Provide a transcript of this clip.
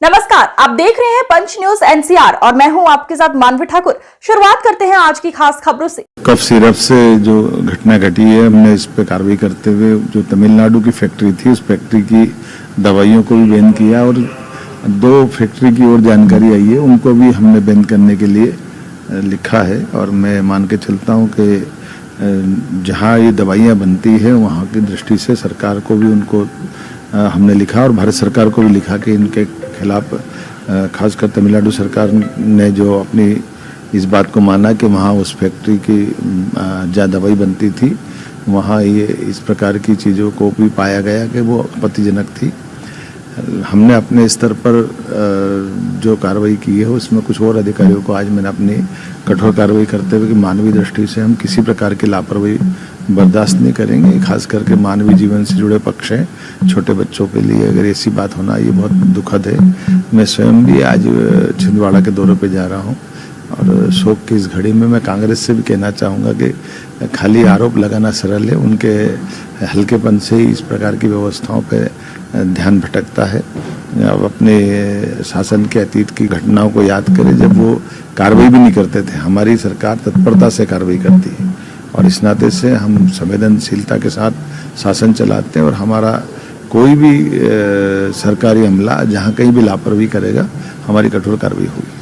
नमस्कार, आप देख रहे हैं पंच न्यूज एनसीआर और मैं हूं आपके साथ मानवी ठाकुर। शुरुआत करते हैं आज की खास खबरों से। कफ सिरप से जो घटना घटी है, हमने इस पे कार्रवाई करते हुए जो तमिलनाडु की फैक्ट्री थी, उस फैक्ट्री की दवाइयों को भी बैन किया और 2 फैक्ट्री की और जानकारी आई है, उनको भी हमने बैन करने के लिए लिखा है। और मैं मान के चलता हूँ कि जहाँ ये दवाइयाँ बनती है वहाँ की दृष्टि से सरकार को भी उनको हमने लिखा और भारत सरकार को भी लिखा कि इनके खिलाफ खासकर तमिलनाडु सरकार ने जो अपनी इस बात को माना कि वहाँ उस फैक्ट्री की जहाँ दवाई बनती थी वहाँ ये इस प्रकार की चीज़ों को भी पाया गया कि वो आपत्तिजनक थी। हमने अपने स्तर पर जो कार्रवाई की है उसमें कुछ और अधिकारियों को आज मैंने अपनी कठोर कार्रवाई करते हुए कि मानवीय दृष्टि से हम किसी प्रकार की लापरवाही बर्दाश्त नहीं करेंगे। खास करके मानवीय जीवन से जुड़े पक्ष हैं, छोटे बच्चों के लिए अगर ऐसी बात होना ये बहुत दुखद है। मैं स्वयं भी आज छिंदवाड़ा के दौरे पे जा रहा हूँ और शोक की इस घड़ी में मैं कांग्रेस से भी कहना चाहूँगा कि खाली आरोप लगाना सरल है, उनके हल्केपन से ही इस प्रकार की व्यवस्थाओं पे ध्यान भटकता है। अब अपने शासन के अतीत की घटनाओं को याद करें, जब वो कार्रवाई भी नहीं करते थे, हमारी सरकार तत्परता से कार्रवाई करती है और इस नाते से हम संवेदनशीलता के साथ शासन चलाते हैं और हमारा कोई भी सरकारी अमला जहाँ कहीं भी लापरवाही करेगा हमारी कठोर कार्रवाई होगी।